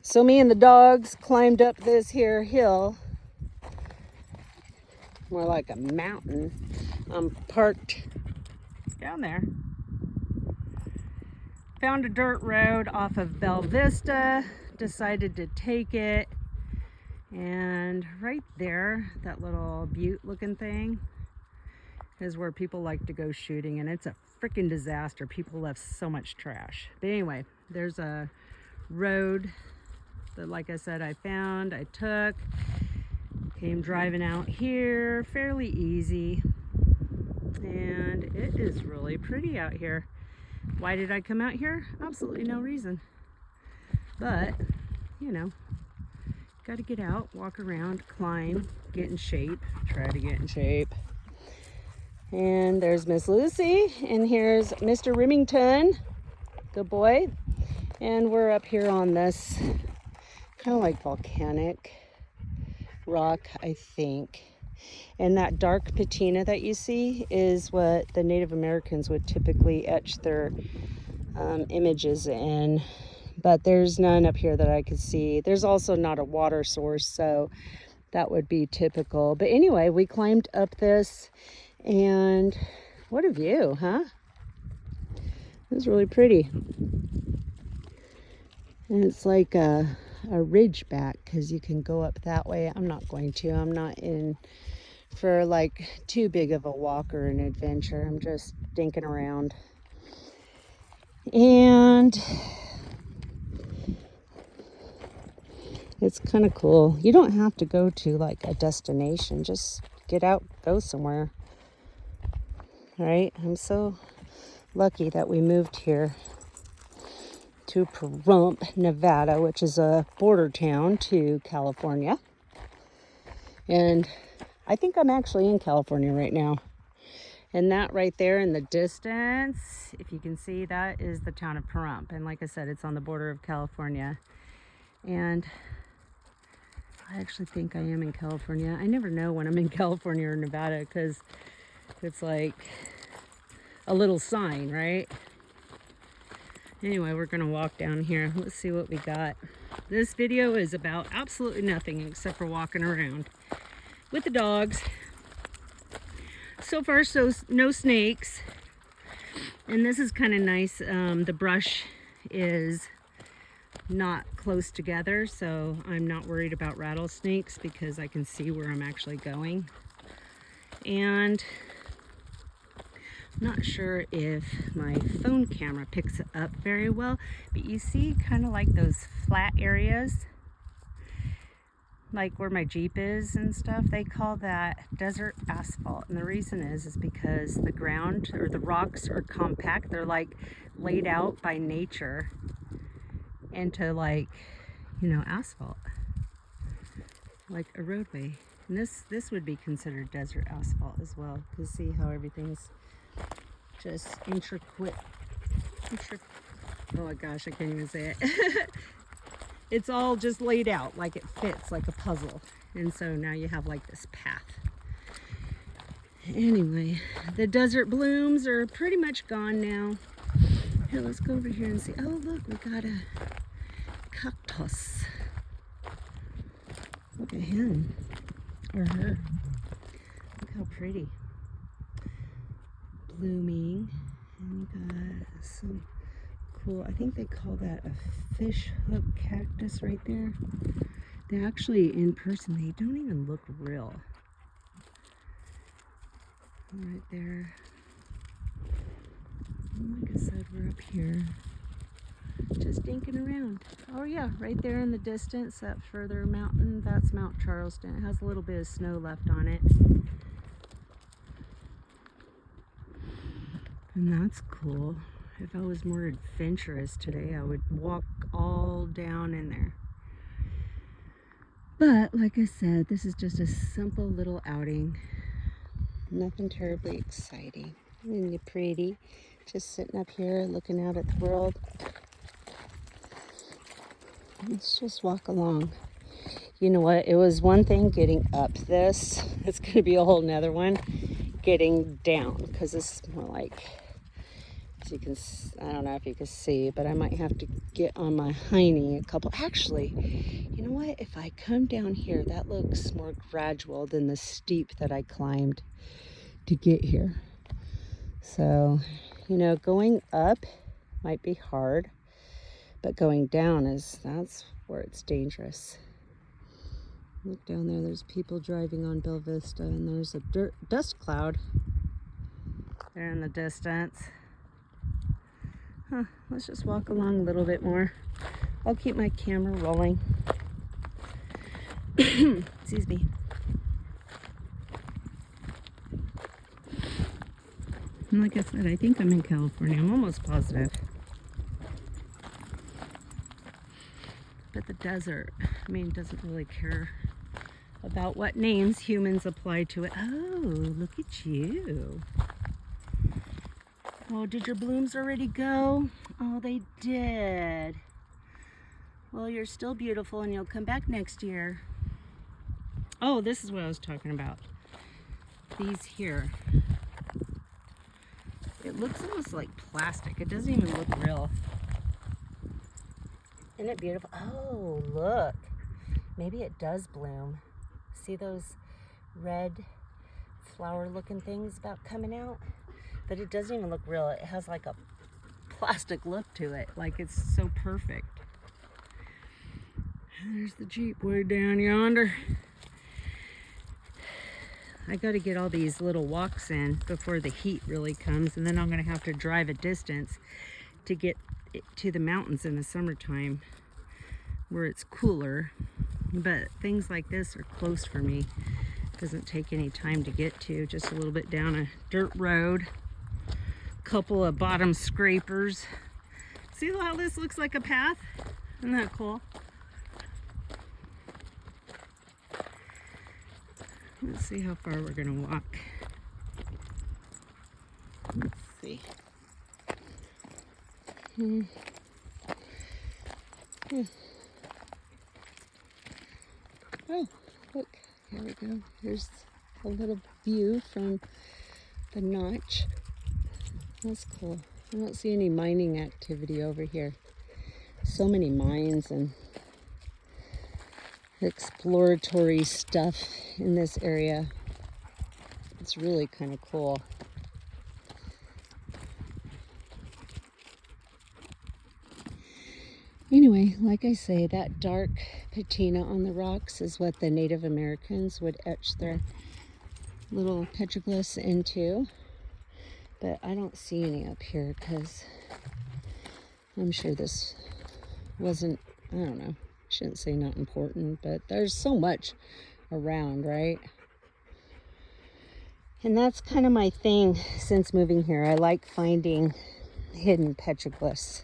So me and the dogs climbed up this here hill, more like a mountain. I'm parked down there. Found a dirt road off of Bella Vista, decided to take it, and right there, that little butte looking thing is where people like to go shooting, and it's a freaking disaster. People left so much trash. But anyway, there's a road that, like I said, I found, I took, came driving out here, fairly easy, and it is really pretty out here. Why did I come out here? Absolutely no reason. But, you know, got to get out, walk around, climb, get in shape, try to get in shape. And there's Miss Lucy, and here's Mr. Remington, good boy. And we're up here on this kind of like volcanic rock, I think. And that dark patina that you see is what the Native Americans would typically etch their images in. But there's none up here that I could see. There's also not a water source, so that would be typical. But anyway, we climbed up this, and what a view, huh? It was really pretty. And it's like a ridge back, because you can go up that way. I'm not going to. I'm not in for like too big of a walk or an adventure. I'm just dinking around. And it's kind of cool. You don't have to go to like a destination. Just get out, go somewhere. All right? I'm so lucky that we moved here to Pahrump, Nevada, which is a border town to California. And I think I'm actually in California right now. And that right there in the distance, if you can see, that is the town of Pahrump. And like I said, it's on the border of California. And I actually think I am in California. I never know when I'm in California or Nevada, because it's like a little sign, right? Anyway, we're gonna walk down here. Let's see what we got. This video is about absolutely nothing except for walking around with the dogs. So far, so no snakes. And this is kind of nice. The brush is not close together, so I'm not worried about rattlesnakes because I can see where I'm actually going. And I'm not sure if my phone camera picks it up very well, but you see kind of like those flat areas, like where my Jeep is and stuff. They call that desert asphalt, and the reason is because the ground or the rocks are compact. They're like laid out by nature into, like, you know, asphalt, like a roadway. And this would be considered desert asphalt as well, because see how everything's just intricate. Oh my gosh, I can't even say it. It's all just laid out like it fits like a puzzle. And so now you have like this path. Anyway, the desert blooms are pretty much gone now. Here, let's go over here and see. Oh, look, we got a cactus. Look at him or her. Look how pretty. Blooming. And you got some cool, I think they call that a fish hook cactus right there. They actually, in person, they don't even look real. Right there. And like I said, we're up here just dinking around. Oh yeah, right there in the distance, that further mountain, that's Mount Charleston. It has a little bit of snow left on it. And that's cool. If I was more adventurous today, I would walk all down in there. But like I said, this is just a simple little outing. Nothing terribly exciting. Isn't it pretty? Just sitting up here looking out at the world. Let's just walk along. You know what? It was one thing getting up this. It's going to be a whole nother one getting down, because this is more like So you can, I don't know if you can see, but I might have to get on my hiney a couple. Actually, you know what? If I come down here, that looks more gradual than the steep that I climbed to get here. So, you know, going up might be hard, but going down that's where it's dangerous. Look down there, there's people driving on Bella Vista, and there's a dust cloud there in the distance. Huh, let's just walk along a little bit more. I'll keep my camera rolling. Excuse me. And like I said, I think I'm in California. I'm almost positive. But the desert, I mean, doesn't really care about what names humans apply to it. Oh, look at you. Oh, did your blooms already go? Oh, they did. Well, you're still beautiful and you'll come back next year. Oh, this is what I was talking about. These here. It looks almost like plastic. It doesn't even look real. Isn't it beautiful? Oh, look. Maybe it does bloom. See those red flower looking things about coming out? But it doesn't even look real. It has like a plastic look to it. Like it's so perfect. There's the Jeep way down yonder. I got to get all these little walks in before the heat really comes, and then I'm going to have to drive a distance to get to the mountains in the summertime where it's cooler. But things like this are close for me. It doesn't take any time to get to, just a little bit down a dirt road. Couple of bottom scrapers. See how this looks like a path? Isn't that cool? Let's see how far we're gonna walk. Let's see. Oh, look, here we go. Here's a little view from the notch. That's cool. I don't see any mining activity over here. So many mines and exploratory stuff in this area. It's really kind of cool. Anyway, like I say, that dark patina on the rocks is what the Native Americans would etch their little petroglyphs into. But I don't see any up here because I'm sure this wasn't, I don't know, shouldn't say not important, but there's so much around, right? And that's kind of my thing since moving here. I like finding hidden petroglyphs.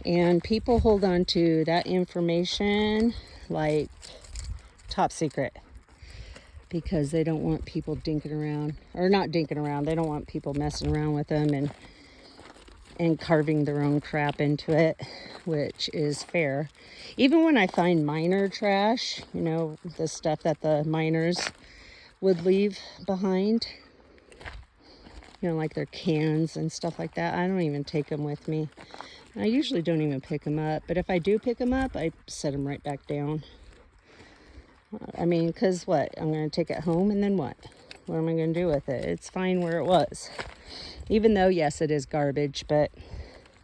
And people hold on to that information like top secret, because they don't want people dinking around, or not dinking around, they don't want people messing around with them and carving their own crap into it, which is fair. Even when I find miner trash, you know, the stuff that the miners would leave behind, you know, like their cans and stuff like that, I don't even take them with me. I usually don't even pick them up, but if I do pick them up, I set them right back down. I mean, because what? I'm going to take it home, and then what? What am I going to do with it? It's fine where it was. Even though, yes, it is garbage, but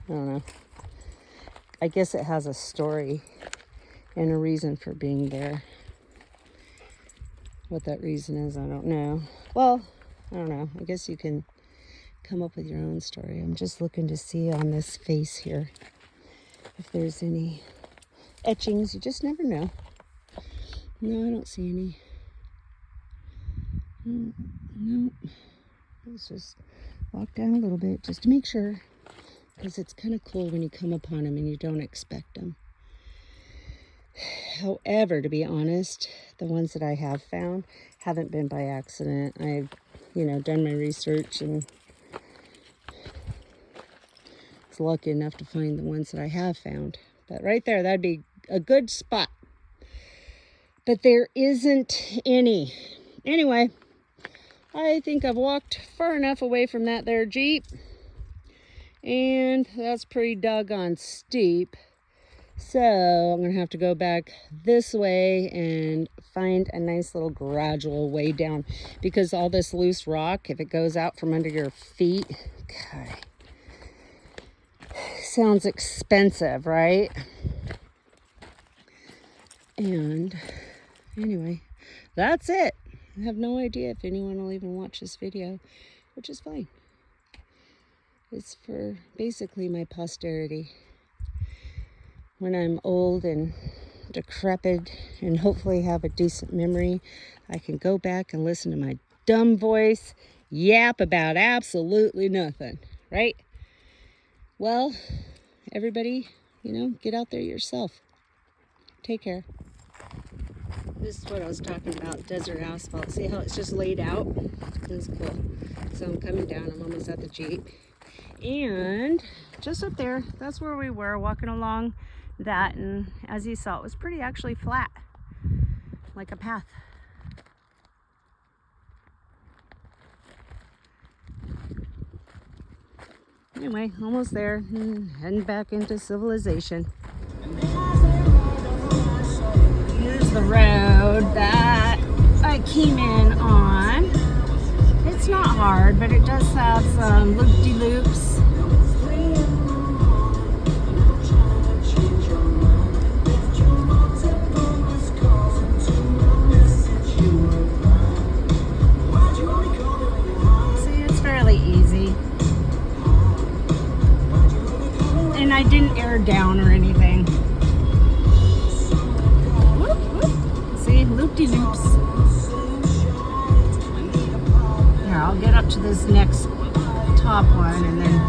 I don't know. I guess it has a story and a reason for being there. What that reason is, I don't know. Well, I don't know. I guess you can come up with your own story. I'm just looking to see on this face here if there's any etchings. You just never know. No, I don't see any. No. Let's just walk down a little bit just to make sure, because it's kind of cool when you come upon them and you don't expect them. However, to be honest, the ones that I have found haven't been by accident. I've, you know, done my research and was lucky enough to find the ones that I have found. But right there, that'd be a good spot. But there isn't any. Anyway, I think I've walked far enough away from that there Jeep. And that's pretty doggone steep. So I'm gonna have to go back this way and find a nice little gradual way down, because all this loose rock, if it goes out from under your feet, okay, sounds expensive, right? And anyway, that's it. I have no idea if anyone will even watch this video, which is fine. It's for basically my posterity. When I'm old and decrepit and hopefully have a decent memory, I can go back and listen to my dumb voice yap about absolutely nothing, right? Well, everybody, you know, get out there yourself. Take care. This is what I was talking about, desert asphalt. See how it's just laid out? That's cool. So I'm coming down. I'm almost at the Jeep. And just up there, that's where we were, walking along that. And as you saw, it was pretty actually flat, like a path. Anyway, almost there. Heading back into civilization. Here's the road that I came in on. It's not hard, but it does have some loop-de-loops. See, it's fairly easy. And I didn't air down or anything. Whoop, whoop. See, loop-de-loops. Here, I'll get up to this next top one and then